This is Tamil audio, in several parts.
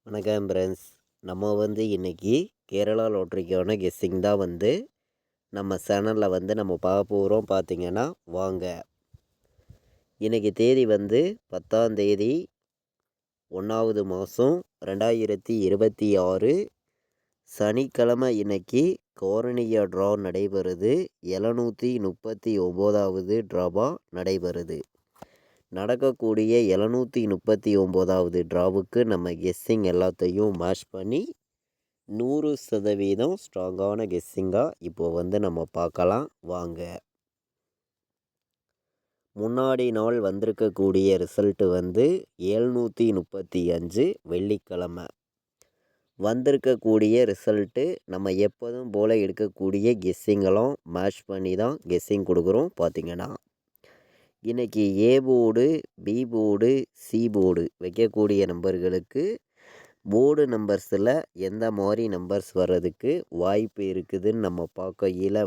வணக்கம் ஃப்ரெண்ட்ஸ். நம்ம இன்றைக்கி கேரளா லாட்ரிக்கான கெஸ்ஸிங் தான் நம்ம சேனலில் நம்ம பார்க்க போகிறோம். பார்த்திங்கன்னா வாங்க. இன்றைக்கி தேதி 10ஆம் தேதி 1வது மாதம் 2026 சனிக்கிழமை. இன்றைக்கி கோரணியா ட்ரா நடைபெறுது. 739வது ட்ராவாக நடைபெறுது. நடக்கக்கூடிய 739வது ட்ராவுக்கு நம்ம கெஸ்ஸிங் எல்லாத்தையும் மேட்ச் பண்ணி 100% ஸ்ட்ராங்கான கெஸ்ஸிங்காக இப்போது நம்ம பார்க்கலாம் வாங்க. முன்னாடி நாள் வந்திருக்கக்கூடிய ரிசல்ட்டு 735 வெள்ளிக்கிழமை வந்திருக்கக்கூடிய ரிசல்ட்டு. நம்ம எப்போதும் போல் எடுக்கக்கூடிய கெஸ்ஸிங்கெல்லாம் மேட்ச் பண்ணி தான் கெஸ்ஸிங் கொடுக்குறோம். பார்த்திங்கன்னா இன்றைக்கி A board, B board, C board வைக்கக்கூடிய நம்பர்களுக்கு போர்டு நம்பர்ஸில் எந்த மாதிரி நம்பர்ஸ் வர்றதுக்கு வாய்ப்பு இருக்குதுன்னு நம்ம பார்க்கையில்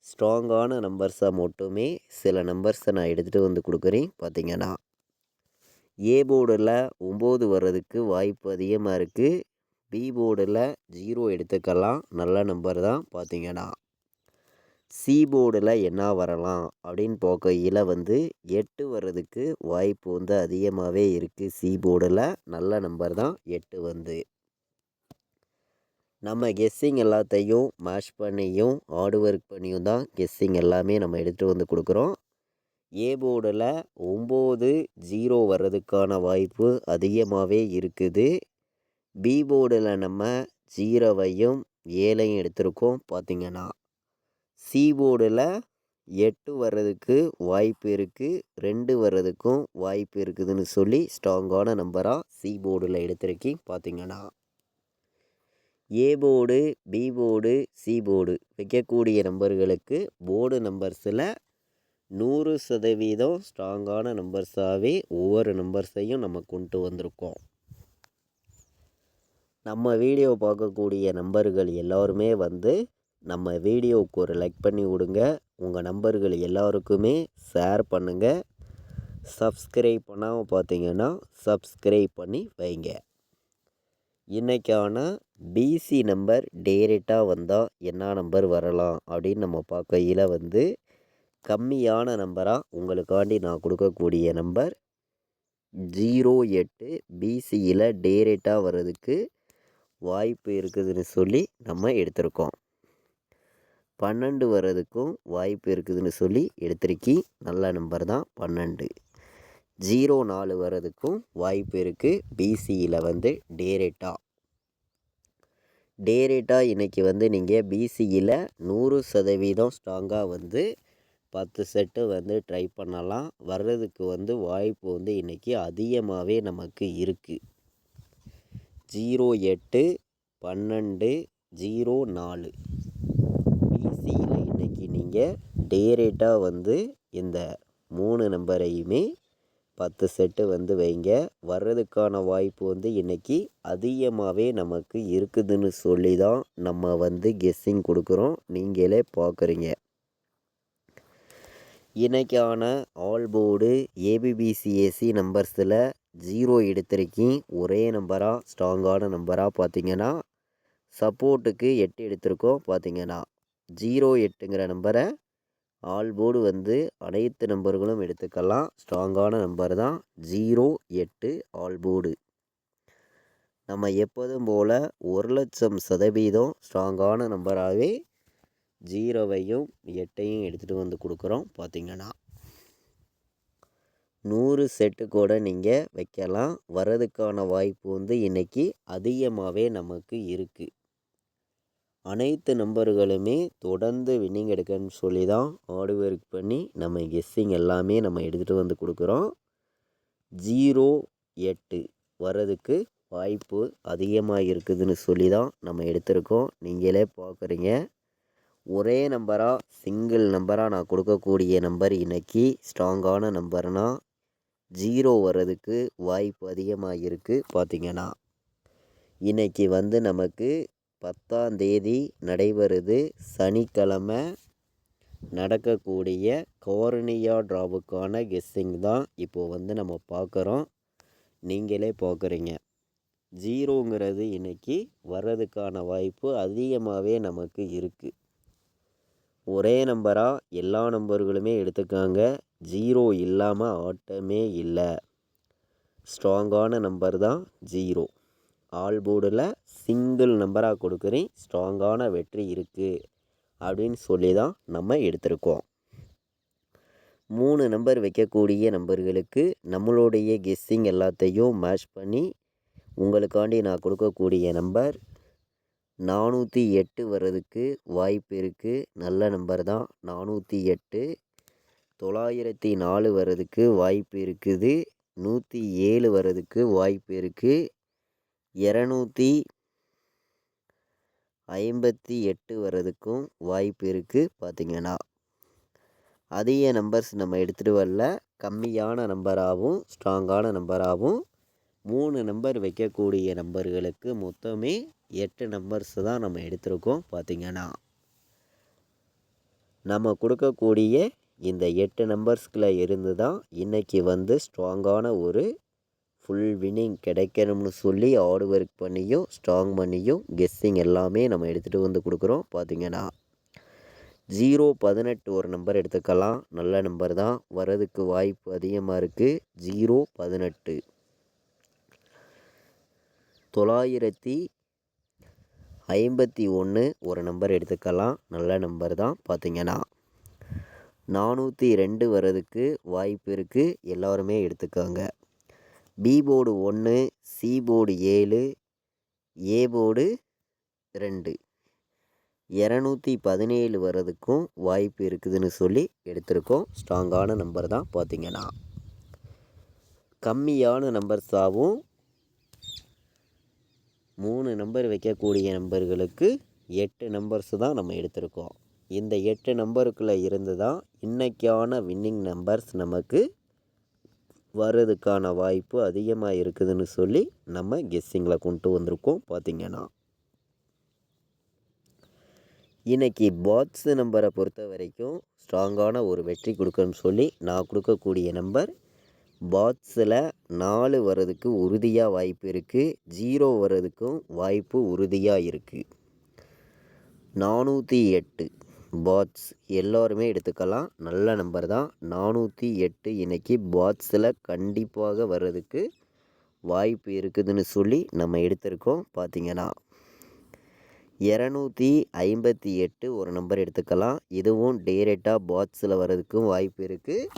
ஸ்ட்ராங்கான நம்பர்ஸை மட்டுமே சில நம்பர்ஸை நான் எடுத்துகிட்டு கொடுக்குறேன். பார்த்திங்கன்னா ஏ போர்டில் 9 வர்றதுக்கு வாய்ப்பு அதிகமாக இருக்குது. பி போர்டில் 0 எடுத்துக்கலாம், நல்ல நம்பர் தான். பார்த்திங்கன்னா சி போர்டில் என்ன வரலாம் அப்படின்னு பார்க்கையில் 8 வர்றதுக்கு வாய்ப்பு அதிகமாகவே இருக்குது. சி போர்டில் நல்ல நம்பர் தான் 8 நம்ம கெஸ்ஸிங் எல்லாத்தையும் மேட்ச் பண்ணியும் ஹார்ட் ஒர்க் பண்ணியும் தான் கெஸ்ஸிங் எல்லாமே நம்ம எடுத்துகிட்டு கொடுக்குறோம். ஏ போர்டில் 9 0 வர்றதுக்கான வாய்ப்பு அதிகமாகவே இருக்குது. பி போர்டில் நம்ம 0வையும் 7ஐயும் எடுத்திருக்கோம். பார்த்திங்கன்னா சி போர்டில் 8 வர்றதுக்கு வாய்ப்பு இருக்குது, 2 வர்றதுக்கும் வாய்ப்பு இருக்குதுன்னு சொல்லி ஸ்ட்ராங்கான நம்பராக சி போர்டில் எடுத்திருக்கேன். பார்த்திங்கன்னா A board, B board, C board வைக்கக்கூடிய நம்பர்களுக்கு போர்டு நம்பர்ஸில் 100% ஸ்ட்ராங்கான நம்பர்ஸாகவே ஒவ்வொரு நம்பர்ஸையும் நம்ம கொண்டு வந்திருக்கோம். நம்ம வீடியோ பார்க்கக்கூடிய நம்பர்கள் எல்லோருமே நம்ம வீடியோவுக்கு ஒரு லைக் பண்ணி விடுங்க. உங்கள் நம்பர்கள் எல்லாருக்குமே ஷேர் பண்ணுங்கள். சப்ஸ்கிரைப் பண்ணாமல் பார்த்தீங்கன்னா சப்ஸ்கிரைப் பண்ணி வைங்க. இன்றைக்கான பிசி நம்பர் டேரெக்டாக வந்தால் என்ன நம்பர் வரலாம் அப்படின்னு நம்ம பார்க்கையில் கம்மியான நம்பராக உங்களுக்காண்டி நான் கொடுக்கக்கூடிய நம்பர் 08 பிசியில் டேரெக்டாக வர்றதுக்கு வாய்ப்பு இருக்குதுன்னு சொல்லி நம்ம எடுத்திருக்கோம். 12 வர்றதுக்கும் வாய்ப்பு இருக்குதுன்னு சொல்லி எடுத்திருக்கி, நல்ல நம்பர் தான் 12. 04 வர்றதுக்கும் வாய்ப்பு இருக்குது. பிசியில் டேரெக்டாக இன்றைக்கி நீங்கள் பிசியில் 100% ஸ்ட்ராங்காக 10 செட்டு ட்ரை பண்ணலாம். வர்றதுக்கு வாய்ப்பு இன்றைக்கி அதிகமாகவே நமக்கு இருக்குது. 08 12 04 பிசியில் இன்றைக்கி நீங்கள் டேரெக்டாக இந்த 3 நம்பரையுமே 10 செட்டு வைங்க. வர்றதுக்கான வாய்ப்பு இன்றைக்கி அதிகமாகவே நமக்கு இருக்குதுன்னு சொல்லி தான் நம்ம கெஸ்ஸிங் கொடுக்குறோம். நீங்களே பார்க்குறீங்க. இன்றைக்கான ஆல் போர்டு ஏபிபிசிஏசி நம்பர்ஸில் 0 எடுத்திருக்கேன். ஒரே நம்பராக ஸ்ட்ராங்கான நம்பராக பார்த்திங்கன்னா சப்போர்ட்டுக்கு 8 எடுத்திருக்கோம். பார்த்திங்கன்னா 08ங்கிற நம்பரை ஆல் போர்டு அனைத்து நம்பர்களும் எடுத்துக்கலாம். ஸ்ட்ராங்கான நம்பர் தான் 08 ஆல் போர்டு. நம்ம எப்போதும் போல் 1,00,000% ஸ்ட்ராங்கான நம்பராகவே 0வையும் 8ஐயும் எடுத்துகிட்டு கொடுக்குறோம். பார்த்திங்கன்னா 100 செட்டு கூட நீங்கள் வைக்கலாம். வர்றதுக்கான வாய்ப்பு இன்றைக்கி அதிகமாகவே நமக்கு இருக்குது. அனைத்து நம்பர்களுமே தொடர்ந்து வின்னிங் எடுக்கணும்னு சொல்லி தான் ஹார்ட் ஒர்க் பண்ணி நம்ம கெஸ்ஸிங் எல்லாமே நம்ம எடுத்துகிட்டு கொடுக்குறோம். 08 வர்றதுக்கு வாய்ப்பு அதிகமாக இருக்குதுன்னு சொல்லி தான் நம்ம எடுத்திருக்கோம். நீங்களே பார்க்குறீங்க. ஒரே நம்பராக சிங்கிள் நம்பராக நான் கொடுக்கக்கூடிய நம்பர் இன்றைக்கி ஸ்ட்ராங்கான நம்பர்னால் 0 வர்றதுக்கு வாய்ப்பு அதிகமாக இருக்குது. பார்த்திங்கன்னா இன்றைக்கி நமக்கு 10ஆம் தேதி நடைபெறுது. சனிக்கிழமை நடக்கக்கூடிய கோரணியா ட்ராவுக்கான கெஸ்ஸிங் தான் இப்போது நம்ம பார்க்குறோம். நீங்களே பார்க்குறீங்க. ஜீரோங்கிறது இன்றைக்கி வர்றதுக்கான வாய்ப்பு அதிகமாகவே நமக்கு இருக்குது. ஒரே நம்பராக எல்லா நம்பர்களுமே எடுத்துக்காங்க. ஜீரோ இல்லாமல் ஆட்டமே இல்லை. ஸ்ட்ராங்கான நம்பர் தான் ஜீரோ. ஆல் போர்டில் சிங்கிள் நம்பராக கொடுக்குறேன். ஸ்ட்ராங்கான வெற்றி இருக்குது அப்படின்னு சொல்லி தான் நம்ம எடுத்திருக்கோம். 3 நம்பர் வைக்கக்கூடிய நம்பர்களுக்கு நம்மளுடைய கெஸ்ஸிங் எல்லாத்தையும் மேட்ச் பண்ணி உங்களுக்காண்டி நான் கொடுக்கக்கூடிய நம்பர் 408 வர்றதுக்கு வாய்ப்பு இருக்குது. நல்ல நம்பர் தான் 408. 904 வர்றதுக்கு வாய்ப்பு இருக்குது. 107 வர்றதுக்கு வாய்ப்பு இருக்குது. 258 வர்றதுக்கும் வாய்ப்பு இருக்குது. பார்த்திங்கன்னா அதிக நம்பர்ஸ் நம்ம எடுத்துகிட்டு வரல. கம்மியான நம்பராகவும் ஸ்ட்ராங்கான நம்பராகவும் 3 நம்பர் வைக்கக்கூடிய நம்பர்களுக்கு மொத்தமே 8 நம்பர்ஸ் தான் நம்ம எடுத்திருக்கோம். பார்த்திங்கன்னா நம்ம கொடுக்கக்கூடிய இந்த 8 நம்பர்ஸ்குள்ளே இருந்து தான் இன்றைக்கி ஸ்ட்ராங்கான ஒரு ஃபுல் வின்னிங் கிடைக்கணும்னு சொல்லி ஹார்ட் ஒர்க் பண்ணியும் ஸ்ட்ராங் பண்ணியும் கெஸ்ஸிங் எல்லாமே நம்ம எடுத்துகிட்டு கொடுக்குறோம். பார்த்திங்கன்னா 018 ஒரு நம்பர் எடுத்துக்கலாம். நல்ல நம்பர் தான். வர்றதுக்கு வாய்ப்பு அதிகமாக இருக்குது. 018. 951 ஒரு நம்பர் எடுத்துக்கலாம். நல்ல நம்பர் தான். பார்த்திங்கன்னா 402 வர்றதுக்கு வாய்ப்பு இருக்குது. எல்லோருமே எடுத்துக்காங்க. B board 1, C board 7, A board 2, 217 வர்றதுக்கும் வாய்ப்பு இருக்குதுன்னு சொல்லி எடுத்திருக்கோம். ஸ்ட்ராங்கான நம்பர் தான். பார்த்திங்கன்னா கம்மியான நம்பர்ஸாகவும் 3 நம்பர் வைக்கக்கூடிய நம்பர்களுக்கு 8 நம்பர்ஸ் தான் நம்ம எடுத்திருக்கோம். இந்த 8 நம்பருக்குள்ளே இருந்து தான் இன்றைக்கான வின்னிங் நம்பர்ஸ் நமக்கு வர்றதுக்கான வாய்ப்பு அதிகமாக இருக்குதுன்னு சொல்லி நம்ம கெஸ்ஸிங்கில் கொண்டு வந்திருக்கோம். பார்த்திங்கன்னா இன்றைக்கி பாட்ஸு நம்பரை பொறுத்த வரைக்கும் ஸ்ட்ராங்கான ஒரு வெற்றி கொடுக்கணும்னு சொல்லி நான் கொடுக்கக்கூடிய நம்பர் பாட்ஸில் 4 வர்றதுக்கு உறுதியாக வாய்ப்பு இருக்குது. 0 வர்றதுக்கும் வாய்ப்பு உறுதியாக இருக்குது. 408 பாட்ஸ் எல்லோருமே எடுத்துக்கலாம். நல்ல நம்பர் தான். 408 இன்றைக்கி பாட்ஸில் கண்டிப்பாக வர்றதுக்கு வாய்ப்பு இருக்குதுன்னு சொல்லி நம்ம எடுத்திருக்கோம். பார்த்திங்கன்னா 258 ஒரு நம்பர் எடுத்துக்கலாம். இதுவும் டைரெக்டாக பாட்ஸில் வர்றதுக்கும் வாய்ப்பு இருக்குது.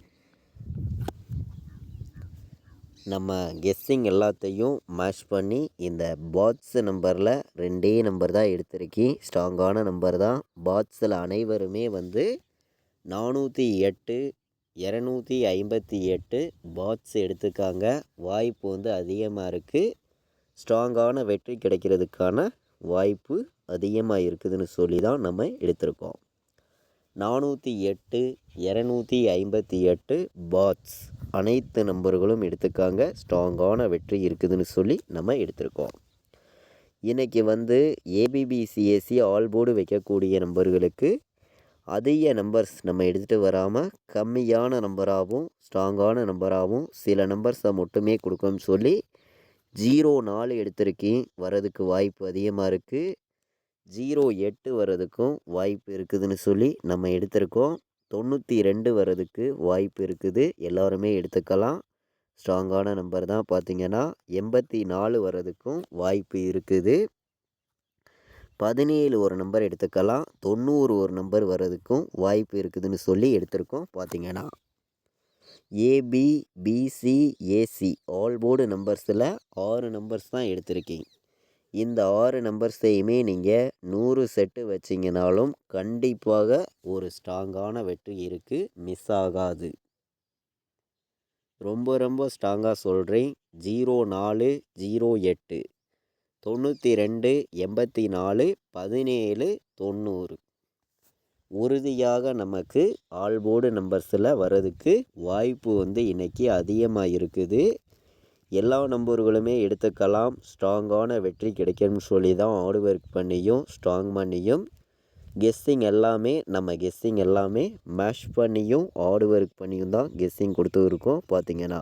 நம்ம கெஸ்ஸிங் எல்லாத்தையும் மேட்ச் பண்ணி இந்த பாட்ஸ் நம்பரில் 2 நம்பர் தான் எடுத்திருக்கேன். ஸ்ட்ராங்கான நம்பர் தான். பாட்ஸில் அனைவருமே 408, 258 பாட்ஸ் எடுத்துக்காங்க. வாய்ப்பு அதிகமாக இருக்குது. ஸ்ட்ராங்கான வெற்றி கிடைக்கிறதுக்கான வாய்ப்பு அதிகமாக இருக்குதுன்னு சொல்லி தான் நம்ம எடுத்திருக்கோம். 408, 258 பாட்ஸ் அனைத்து நம்பர்களும் எடுத்துக்காங்க. ஸ்ட்ராங்கான வெற்றி இருக்குதுன்னு சொல்லி நம்ம எடுத்திருக்கோம். இன்றைக்கி ஏபிபிசிஎஸ்சி ஆல் போர்டு வைக்கக்கூடிய நம்பர்களுக்கு அதிக நம்பர்ஸ் நம்ம எடுத்துகிட்டு வராமல் கம்மியான நம்பராகவும் ஸ்ட்ராங்கான நம்பராகவும் சில நம்பர்ஸை மட்டுமே கொடுக்கணும்னு சொல்லி 04 எடுத்திருக்கேன். வர்றதுக்கு வாய்ப்பு அதிகமாக இருக்குது. 08 வர்றதுக்கும் வாய்ப்பு இருக்குதுன்னு சொல்லி நம்ம எடுத்திருக்கோம். 92 வர்றதுக்கு வாய்ப்பு இருக்குது. எல்லோருமே எடுத்துக்கலாம். ஸ்ட்ராங்கான நம்பர் தான். பார்த்திங்கன்னா 84 வர்றதுக்கும் வாய்ப்பு இருக்குது. 17 ஒரு நம்பர் எடுத்துக்கலாம். 90 ஒரு நம்பர் வர்றதுக்கும் வாய்ப்பு இருக்குதுன்னு சொல்லி எடுத்திருக்கோம். பார்த்திங்கன்னா AB, BC, AC all board நம்பர்ஸில் 6 நம்பர்ஸ் தான் எடுத்திருக்கீங்க. இந்த 6 நம்பர்ஸையுமே நீங்கள் 100 செட்டு வச்சிங்கனாலும் கண்டிப்பாக ஒரு ஸ்ட்ராங்கான வெற்றி இருக்குது. மிஸ் ஆகாது. ரொம்ப ரொம்ப ஸ்ட்ராங்காக சொல்கிறேன். 04, 08, 92, 84, 17, 90 உறுதியாக நமக்கு ஆல் போர்டு நம்பர்ஸில் வர்றதுக்கு வாய்ப்பு இன்றைக்கி அதிகமாக இருக்குது. எல்லா நம்பர்களுமே எடுத்துக்கலாம். ஸ்ட்ராங்கான வெற்றி கிடைக்கும்னு சொல்லி தான் ஹார்ட் ஒர்க் பண்ணியும் ஸ்ட்ராங் பண்ணியும் கெஸ்ஸிங் எல்லாமே மேஷ் பண்ணியும் ஹார்ட் ஒர்க் பண்ணியும் தான் கெஸ்ஸிங் கொடுத்து இருக்கோம். பார்த்திங்கன்னா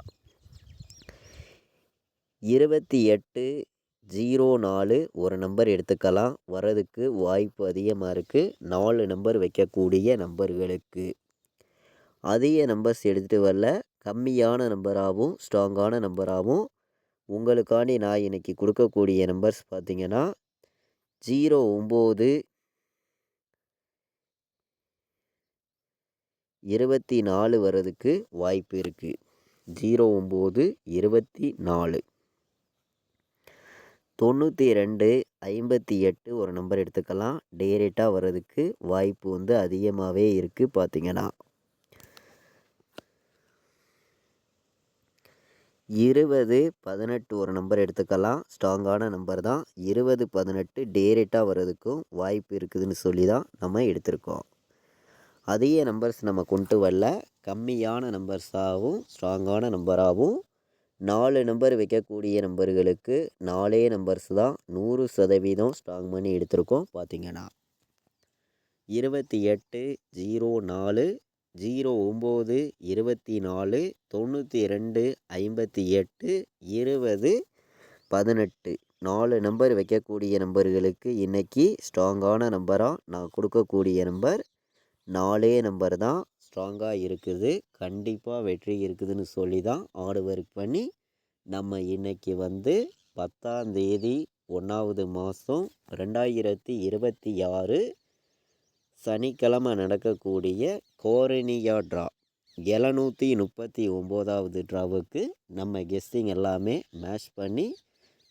28, 04 ஒரு நம்பர் எடுத்துக்கலாம். வரதுக்கு வாய்ப்பு அதிகமாக இருக்குது. 4 நம்பர் வைக்கக்கூடிய நம்பர்களுக்கு. அதிக நம்பர்ஸ் எடுத்துகிட்டு வரல, கம்மியான நம்பராகவும் ஸ்ட்ராங்கான நம்பராகவும் உங்களுக்காண்டி நான் இன்றைக்கி கொடுக்கக்கூடிய நம்பர்ஸ் பார்த்திங்கன்னா 09 24 வர்றதுக்கு வாய்ப்பு இருக்குது. 09 24 92 58 ஒரு நம்பர் எடுத்துக்கலாம். டைரெக்டாக வர்றதுக்கு வாய்ப்பு வந்து அதிகமாகவே இருக்குது. பார்த்திங்கன்னா 20 18 ஒரு நம்பர் எடுத்துக்கலாம். ஸ்ட்ராங்கான நம்பர் தான். 20 18 டைரெக்டாக வர்றதுக்கும் வாய்ப்பு இருக்குதுன்னு சொல்லி தான் நம்ம எடுத்திருக்கோம். அதிக நம்பர்ஸ் நம்ம கொண்டு வரல, கம்மியான நம்பர்ஸாகவும் ஸ்ட்ராங்கான நம்பராகவும் 4 நம்பர் வைக்கக்கூடிய நம்பர்களுக்கு 4 நம்பர்ஸ் தான் 100% ஸ்ட்ராங் பண்ணி எடுத்திருக்கோம். பார்த்திங்கன்னா 28 04 09 24 92 58 20 18 4 நம்பர் வைக்கக்கூடிய நம்பர்களுக்கு இன்றைக்கி ஸ்ட்ராங்கான நம்பராக நான் கொடுக்கக்கூடிய நம்பர் 4 நம்பர் தான் ஸ்ட்ராங்காக இருக்குது. கண்டிப்பாக வெற்றி இருக்குதுன்னு சொல்லி தான் ஹார்ட் ஒர்க் பண்ணி நம்ம இன்றைக்கி வந்து 10ஆம் தேதி 1வது மாதம் 2026 சனிக்கிழமை நடக்கக்கூடிய கோரனியா ட்ரா 739வது ட்ராவுக்கு நம்ம கெஸ்ஸிங் எல்லாமே மேட்ச் பண்ணி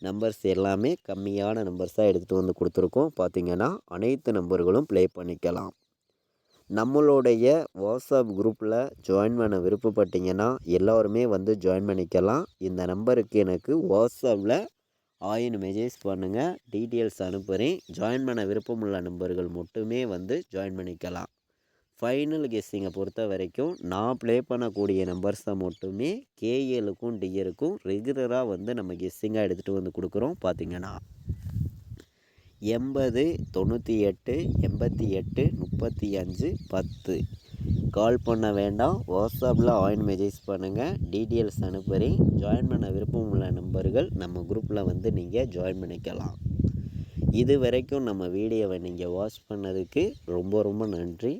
நம்பர்ஸ் எல்லாமே கம்மியான நம்பர்ஸாக எடுத்துகிட்டு வந்து கொடுத்துருக்கோம். பார்த்திங்கன்னா அனைத்து நம்பர்களும் ப்ளே பண்ணிக்கலாம். நம்மளுடைய வாட்ஸ்அப் குரூப்பில் ஜாயின் பண்ண விருப்பப்பட்டீங்கன்னா எல்லோருமே வந்து ஜாயின் பண்ணிக்கலாம். இந்த நம்பருக்கு எனக்கு வாட்ஸ்அப்பில் மெசேஜ் பண்ணுங்கள், டீட்டெயில்ஸ் அனுப்புகிறேன். ஜாயின் பண்ண விருப்பமுள்ள நம்பர்கள் மட்டுமே வந்து ஜாயின் பண்ணிக்கலாம். ஃபைனல் கெஸ்ஸிங்கை பொறுத்த வரைக்கும் நான் ப்ளே பண்ணக்கூடிய நம்பர்ஸை மட்டுமே கேஎலுக்கும் டிஎலுக்கும் ரெகுலராக வந்து நம்ம கெஸ்ஸிங்காக எடுத்துகிட்டு வந்து கொடுக்குறோம். பார்த்திங்கன்னா 80 98 88 35 10 கால் பண்ண வேண்டாம். வாட்ஸ்அப்பில் மெசேஜ் பண்ணுங்கள், டீட்டெயில்ஸ் அனுப்புகிறேன். ஜாயின் பண்ண விருப்பம் உள்ள நம்பர்கள் நம்ம குரூப்பில் வந்து நீங்கள் ஜாயின் பண்ணிக்கலாம். இது வரைக்கும் நம்ம வீடியோவை நீங்கள் வாட்ச் பண்ணதுக்கு ரொம்ப ரொம்ப நன்றி.